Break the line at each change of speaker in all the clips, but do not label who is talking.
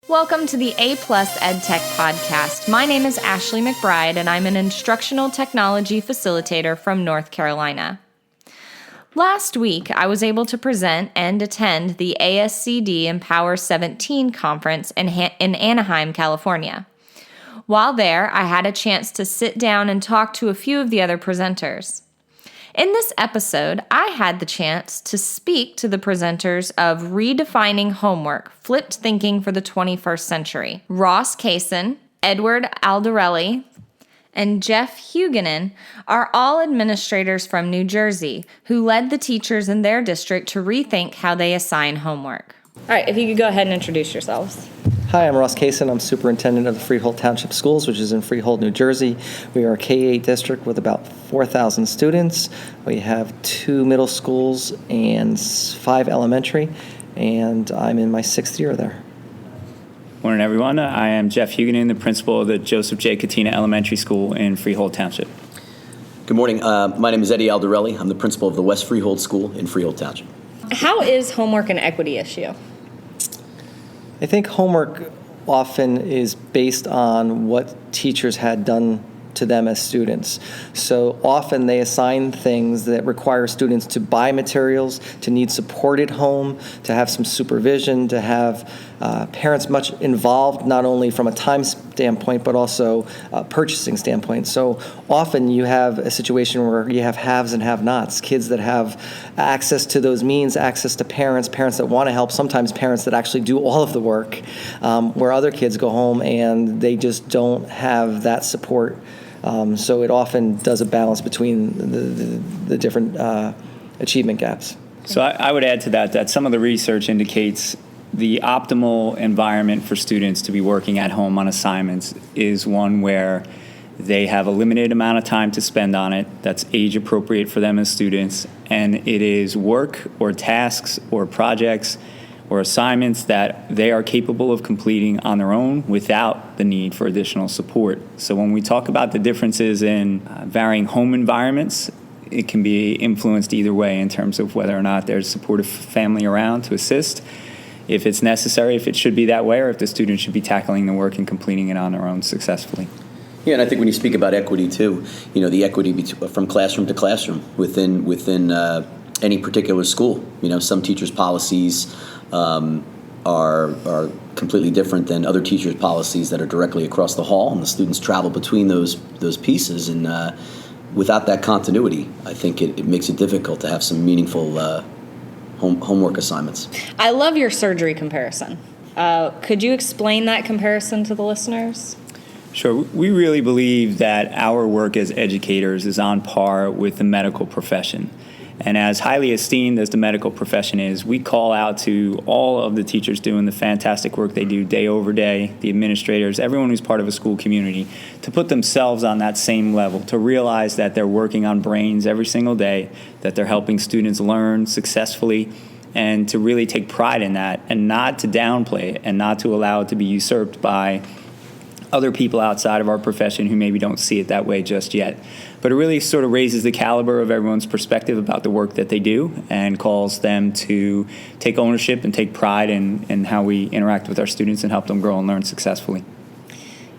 Welcome to the A+ EdTech podcast. My name is Ashley McBride, and I'm an instructional technology facilitator from North Carolina. Last week, I was able to present and attend the ASCD Empower17 conference in Anaheim, California. While there, I had a chance to sit down and talk to a few of the other presenters. In this episode, I had the chance to speak to the presenters of Redefining Homework, Flipped Thinking for the 21st Century. Ross Kasun, Edward Aldarelli, and Jeff Huguenin are all administrators from New Jersey who led the teachers in their district to rethink how they assign homework. All right, if you could go ahead and introduce yourselves.
Hi, I'm Ross Kasun. I'm superintendent of the Freehold Township Schools, which is in Freehold, New Jersey. We are a K-8 district with about 4,000 students. We have 2 middle schools and 5 elementary, and I'm in my 6th year there.
Morning, everyone. I am Jeff Huguenin, the principal of the Joseph J. Katina Elementary School in Freehold Township.
Good morning. My name is Eddie Aldarelli. I'm the principal of the West Freehold School in Freehold Township.
How is homework an equity issue?
I think homework often is based on what teachers had done to them as students. So often they assign things that require students to buy materials, to need support at home, to have some supervision, to have parents much involved, not only from a time standpoint, but also a purchasing standpoint. So often you have a situation where you have haves and have-nots, kids that have access to those means, access to parents that want to help, sometimes parents that actually do all of the work, where other kids go home and they just don't have that support. So it often does a balance between the different achievement gaps.
So I would add to that some of the research indicates the optimal environment for students to be working at home on assignments is one where they have a limited amount of time to spend on it that's age appropriate for them as students, and it is work or tasks or projects or assignments that they are capable of completing on their own without the need for additional support. So when we talk about the differences in varying home environments, it can be influenced either way in terms of whether or not there's supportive family around to assist, if it's necessary, if it should be that way, or if the student should be tackling the work and completing it on their own successfully.
Yeah, and I think when you speak about equity too, the equity from classroom to classroom within any particular school. Some teachers' policies are completely different than other teachers' policies that are directly across the hall, and the students travel between those pieces. And without that continuity, I think it makes it difficult to have some meaningful homework assignments.
I love your surgery comparison. Could you explain that comparison to the listeners?
Sure. We really believe that our work as educators is on par with the medical profession. And as highly esteemed as the medical profession is, we call out to all of the teachers doing the fantastic work they do day over day, the administrators, everyone who's part of a school community, to put themselves on that same level, to realize that they're working on brains every single day, that they're helping students learn successfully, and to really take pride in that and not to downplay it and not to allow it to be usurped by other people outside of our profession who maybe don't see it that way just yet. But it really sort of raises the caliber of everyone's perspective about the work that they do and calls them to take ownership and take pride in how we interact with our students and help them grow and learn successfully.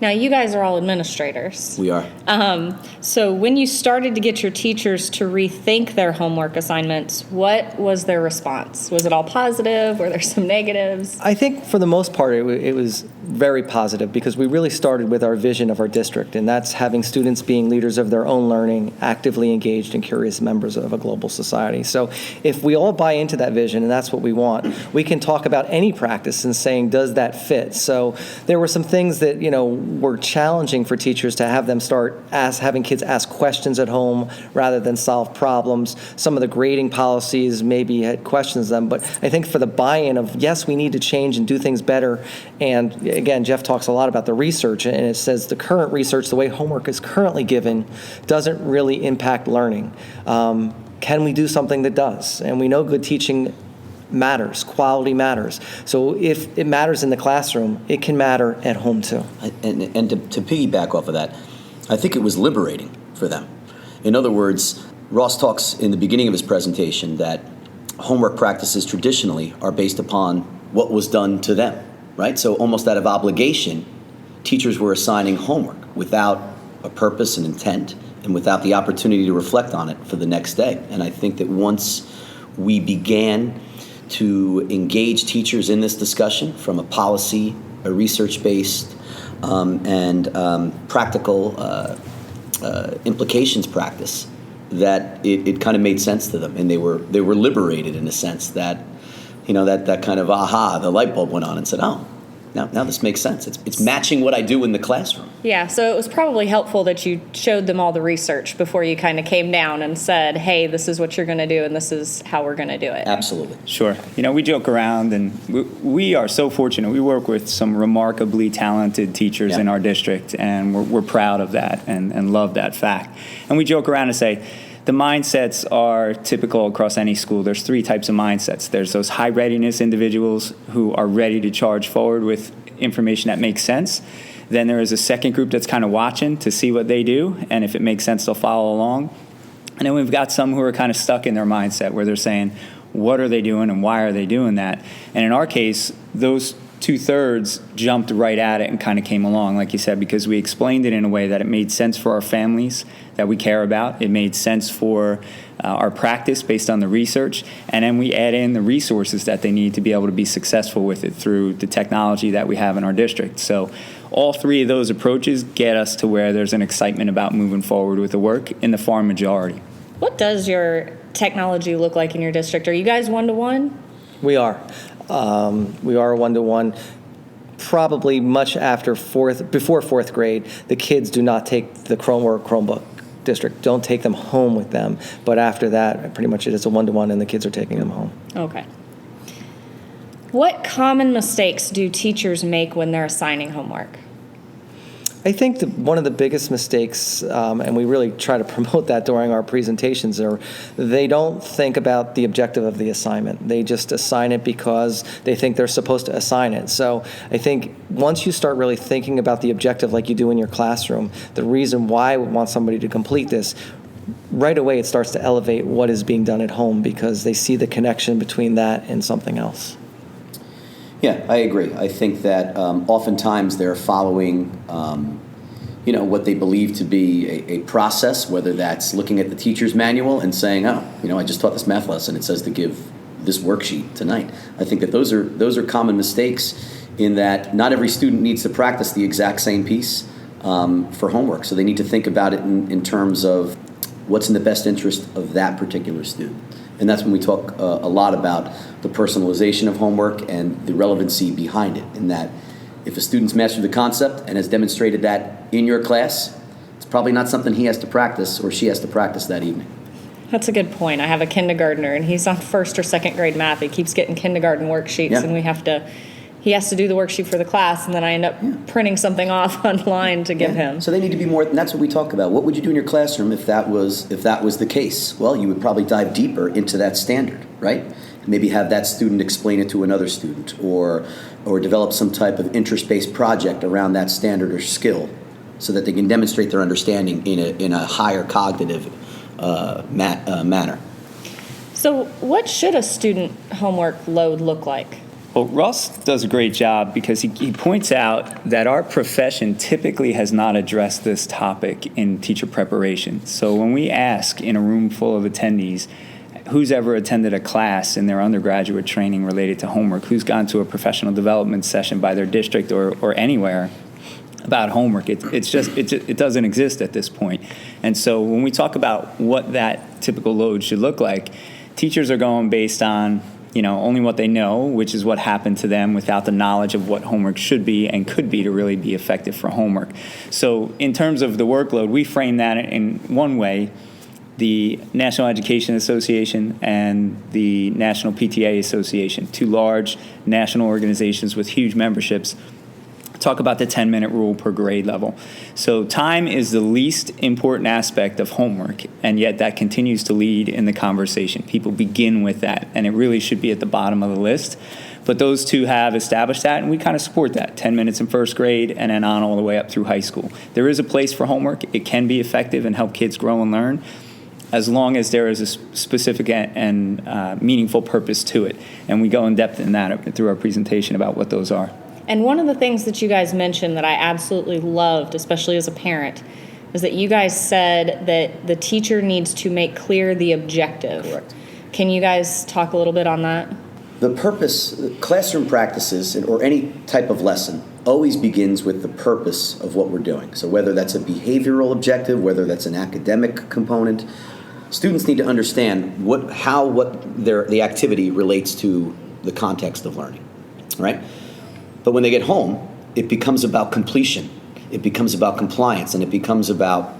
Now, you guys are all administrators.
We are.
So when you started to get your teachers to rethink their homework assignments, what was their response? Was it all positive? Were there some negatives?
I think for the most part it was very positive because we really started with our vision of our district, and that's having students being leaders of their own learning, actively engaged and curious members of a global society. So if we all buy into that vision, and that's what we want, we can talk about any practice and saying, does that fit? So there were some things that, were challenging for teachers to have them start having kids ask questions at home rather than solve problems. Some of the grading policies maybe had questions them, but I think for the buy-in of, yes, we need to change and do things better. And again, Jeff talks a lot about the research, and it says the current research, the way homework is currently given, doesn't really impact learning. Can we do something that does? And we know good teaching matters, quality matters. So if it matters in the classroom, it can matter at home too.
And to piggyback off of that, I think it was liberating for them. In other words, Ross talks in the beginning of his presentation that homework practices traditionally are based upon what was done to them. right? So almost out of obligation, teachers were assigning homework without a purpose and intent and without the opportunity to reflect on it for the next day. And I think that once we began to engage teachers in this discussion from a policy, a research-based, and practical implications practice, that it kind of made sense to them, and they were liberated in a sense that, that kind of the light bulb went on and said, oh, now this makes sense. It's matching what I do in the classroom.
Yeah, so it was probably helpful that you showed them all the research before you kind of came down and said, hey, this is what you're going to do and this is how we're going to do it.
Absolutely.
Sure. We joke around, and we are so fortunate. We work with some remarkably talented teachers in our district, and we're proud of that and love that fact. And we joke around and say, the mindsets are typical across any school. There's 3 types of mindsets. There's those high readiness individuals who are ready to charge forward with information that makes sense. Then there is a second group that's kind of watching to see what they do, and if it makes sense, they'll follow along. And then we've got some who are kind of stuck in their mindset where they're saying, what are they doing and why are they doing that? And in our case, those 2/3 jumped right at it and kind of came along, like you said, because we explained it in a way that it made sense for our families that we care about. It made sense for our practice based on the research, and then we add in the resources that they need to be able to be successful with it through the technology that we have in our district. So all 3 of those approaches get us to where there's an excitement about moving forward with the work in the far majority.
What does your technology look like in your district? Are you guys one-to-one?
We are. We are 1-to-1. Probably much before 4th grade, the kids do not take the Chromebook district. Don't take them home with them. But after that, pretty much it is a 1-to-1, and the kids are taking them home.
Okay. What common mistakes do teachers make when they're assigning homework?
I think one of the biggest mistakes, and we really try to promote that during our presentations, are they don't think about the objective of the assignment. They just assign it because they think they're supposed to assign it. So I think once you start really thinking about the objective like you do in your classroom, the reason why we want somebody to complete this, right away it starts to elevate what is being done at home because they see the connection between that and something else.
Yeah, I agree. I think that oftentimes they're following, what they believe to be a process, whether that's looking at the teacher's manual and saying, oh, I just taught this math lesson. It says to give this worksheet tonight. I think that those are common mistakes in that not every student needs to practice the exact same piece for homework. So they need to think about it in terms of what's in the best interest of that particular student. And that's when we talk a lot about the personalization of homework and the relevancy behind it, in that if a student's mastered the concept and has demonstrated that in your class, it's probably not something he has to practice or she has to practice that evening.
That's a good point. I have a kindergartner, and he's on 1st or 2nd grade math. He keeps getting kindergarten worksheets, and he has to do the worksheet for the class, and then I end up printing something off online to give him.
So they need to be more, and that's what we talk about. What would you do in your classroom if that was the case? Well, you would probably dive deeper into that standard, right? Maybe have that student explain it to another student, or develop some type of interest-based project around that standard or skill, so that they can demonstrate their understanding in a higher cognitive manner.
So what should a student homework load look like?
Well, Ross does a great job because he points out that our profession typically has not addressed this topic in teacher preparation. So when we ask in a room full of attendees, who's ever attended a class in their undergraduate training related to homework, who's gone to a professional development session by their district or anywhere about homework, it doesn't exist at this point. And so when we talk about what that typical load should look like, teachers are going based on only what they know, which is what happened to them, without the knowledge of what homework should be and could be to really be effective for homework. So in terms of the workload, we frame that in one way. The National Education Association and the National PTA Association, 2 large national organizations with huge memberships, talk about the 10-minute rule per grade level. So time is the least important aspect of homework, and yet that continues to lead in the conversation. People begin with that, and it really should be at the bottom of the list. But those 2 have established that, and we kind of support that. 10 minutes in 1st grade and then on all the way up through high school. There is a place for homework. It can be effective and help kids grow and learn, as long as there is a specific and meaningful purpose to it. And we go in depth in that through our presentation about what those are.
And one of the things that you guys mentioned that I absolutely loved, especially as a parent, is that you guys said that the teacher needs to make clear the objective.
Correct.
Can you guys talk a little bit on that?
The purpose, classroom practices, or any type of lesson, always begins with the purpose of what we're doing. So whether that's a behavioral objective, whether that's an academic component, students need to understand the activity relates to the context of learning, right? But when they get home, it becomes about completion. It becomes about compliance, and it becomes about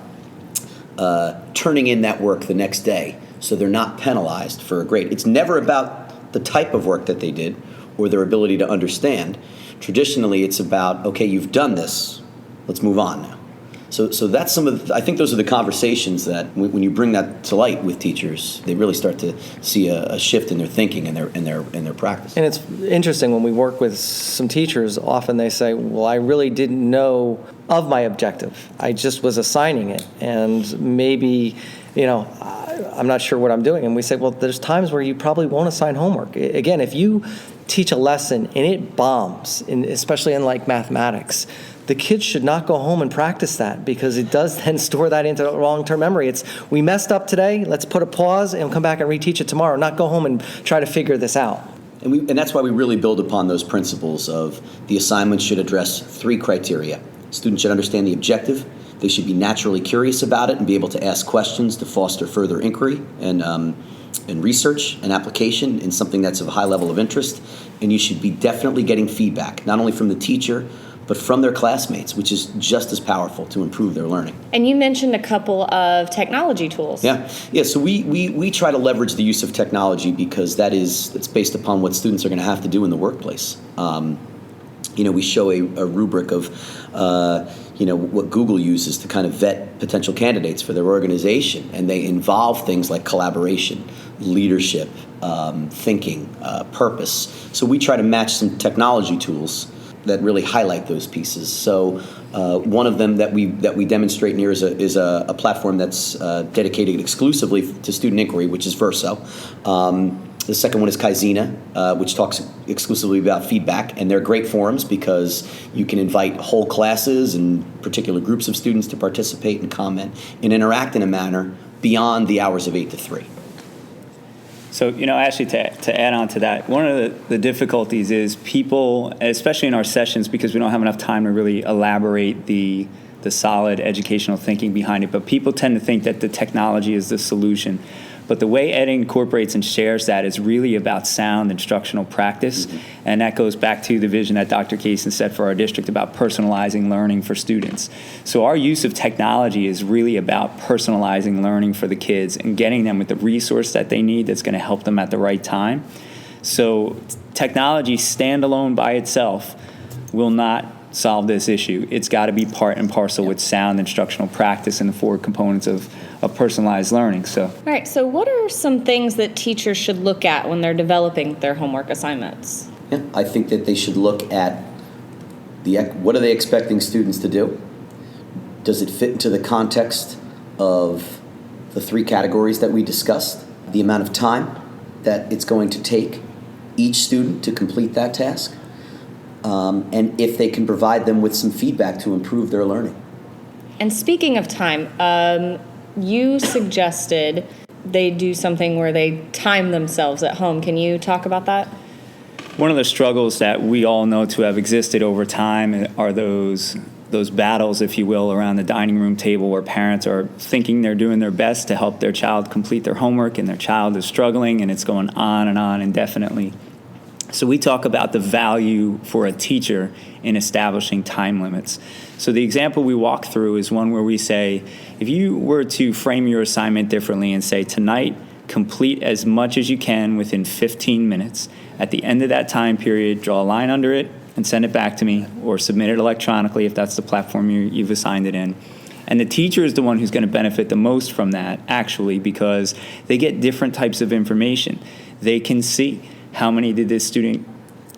turning in that work the next day so they're not penalized for a grade. It's never about the type of work that they did or their ability to understand. Traditionally, it's about, okay, you've done this, let's move on now. So that's I think those are the conversations that when you bring that to light with teachers, they really start to see a shift in their thinking and their practice.
And it's interesting when we work with some teachers, often they say, well, I really didn't know of my objective. I just was assigning it. And maybe, I'm not sure what I'm doing. And we say, well, there's times where you probably won't assign homework. Again, if you teach a lesson and it bombs, especially in like mathematics, the kids should not go home and practice that, because it does then store that into long-term memory. We messed up today, let's put a pause and come back and reteach it tomorrow, not go home and try to figure this out.
And that's why we really build upon those principles of the assignment should address 3 criteria. Students should understand the objective. They should be naturally curious about it and be able to ask questions to foster further inquiry and research and application in something that's of a high level of interest. And you should be definitely getting feedback, not only from the teacher, but from their classmates, which is just as powerful to improve their learning.
And you mentioned a couple of technology tools.
Yeah. So we try to leverage the use of technology because it's based upon what students are going to have to do in the workplace. We show a rubric of what Google uses to kind of vet potential candidates for their organization, and they involve things like collaboration, leadership, thinking, purpose. So we try to match some technology tools that really highlight those pieces. So one of them that we demonstrate here is a platform that's dedicated exclusively to student inquiry, which is Verso. The second one is Kaizena, which talks exclusively about feedback, and they're great forums because you can invite whole classes and particular groups of students to participate and comment and interact in a manner beyond the hours of 8 to 3.
So, actually, to add on to that, one of the difficulties is people, especially in our sessions, because we don't have enough time to really elaborate the solid educational thinking behind it, but people tend to think that the technology is the solution. But the way Ed incorporates and shares that is really about sound instructional practice. Mm-hmm. And that goes back to the vision that Dr. Kasun set for our district about personalizing learning for students. So our use of technology is really about personalizing learning for the kids and getting them with the resource that they need that's going to help them at the right time. So technology standalone by itself will not solve this issue. It's got to be part and parcel with sound instructional practice and the 4 components of personalized learning. All
right, so what are some things that teachers should look at when they're developing their homework assignments?
Yeah, I think that they should look at what are they expecting students to do? Does it fit into the context of the 3 categories that we discussed? The amount of time that it's going to take each student to complete that task? And if they can provide them with some feedback to improve their learning.
And speaking of time, you suggested they do something where they time themselves at home. Can you talk about that?
One of the struggles that we all know to have existed over time are those battles, if you will, around the dining room table where parents are thinking they're doing their best to help their child complete their homework, and their child is struggling, and it's going on indefinitely. So we talk about the value for a teacher in establishing time limits. So the example we walk through is one where we say, if you were to frame your assignment differently and say, tonight, complete as much as you can within 15 minutes. At the end of that time period, draw a line under it and send it back to me, or submit it electronically if that's the platform you've assigned it in. And the teacher is the one who's going to benefit the most from that, actually, because they get different types of information. They can see how many did this student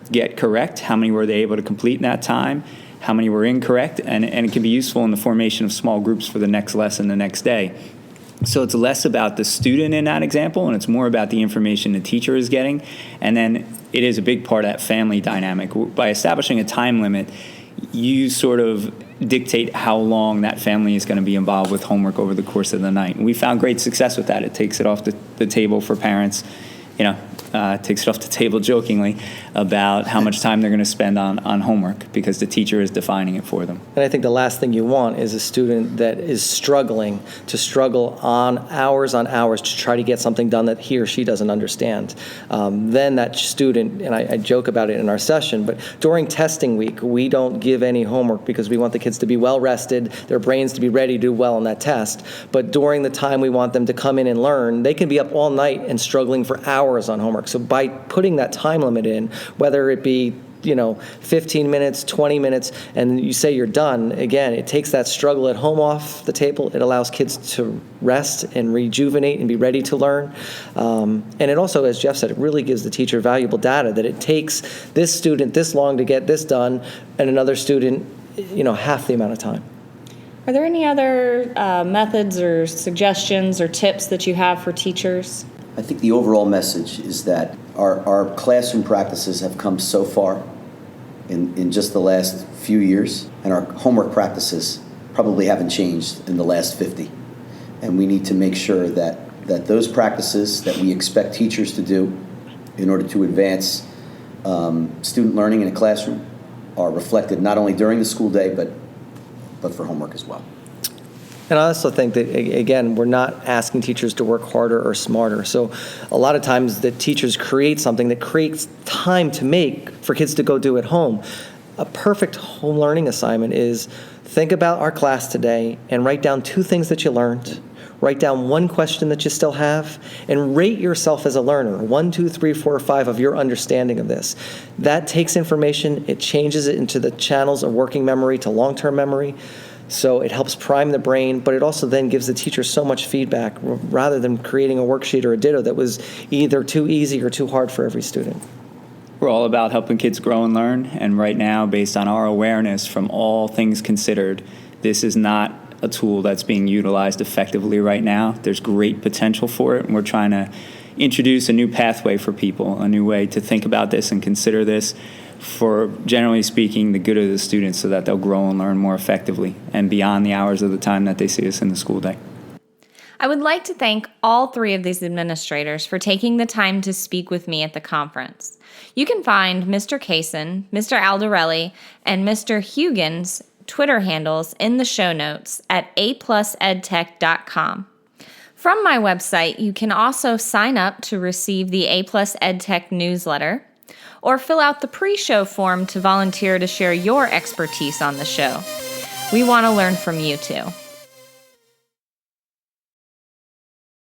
get correct, how many were they able to complete in that time, how many were incorrect, and it can be useful in the formation of small groups for the next lesson the next day. So it's less about the student in that example, and it's more about the information the teacher is getting. And then it is a big part of that family dynamic. By establishing a time limit, you sort of dictate how long that family is going to be involved with homework over the course of the night. And we found great success with that. It takes it off the table for parents, takes it off the table jokingly about how much time they're going to spend on homework because the teacher is defining it for them.
And I think the last thing you want is a student that is struggling on hours to try to get something done that he or she doesn't understand. Then that student, and I joke about it in our session, but during testing week, we don't give any homework because we want the kids to be well rested, their brains to be ready to do well on that test. But during the time we want them to come in and learn, they can be up all night and struggling for hours on homework. So by putting that time limit in, whether it be 15 minutes, 20 minutes, and you say you're done, again, it takes that struggle at home off the table. It allows kids to rest and rejuvenate and be ready to learn. And it also, as Jeff said, it really gives the teacher valuable data that it takes this student this long to get this done and another student, half the amount of time.
Are there any other methods or suggestions or tips that you have for teachers?
I think the overall message is that our classroom practices have come so far in just the last few years, and our homework practices probably haven't changed in the last 50. And we need to make sure that those practices that we expect teachers to do in order to advance student learning in a classroom are reflected not only during the school day, but for homework as well.
And I also think that, again, we're not asking teachers to work harder or smarter. So a lot of times the teachers create something that creates time to make for kids to go do at home. A perfect home learning assignment is think about our class today and write down 2 things that you learned. Write down 1 question that you still have and rate yourself as a learner, 1, 2, 3, 4, 5 of your understanding of this. That takes information, it changes it into the channels of working memory to long-term memory. So it helps prime the brain, but it also then gives the teacher so much feedback rather than creating a worksheet or a ditto that was either too easy or too hard for every student.
We're all about helping kids grow and learn, and right now, based on our awareness from all things considered, this is not a tool that's being utilized effectively right now. There's great potential for it, and we're trying to introduce a new pathway for people, a new way to think about this and consider this for, generally speaking, the good of the students so that they'll grow and learn more effectively and beyond the hours of the time that they see us in the school day.
I would like to thank all 3 of these administrators for taking the time to speak with me at the conference. You can find Mr. Kasun, Mr. Aldarelli, and Mr. Huguenin's Twitter handles in the show notes at aplusedtech.com. From my website, you can also sign up to receive the A Plus EdTech newsletter or fill out the pre-show form to volunteer to share your expertise on the show. We want to learn from you too.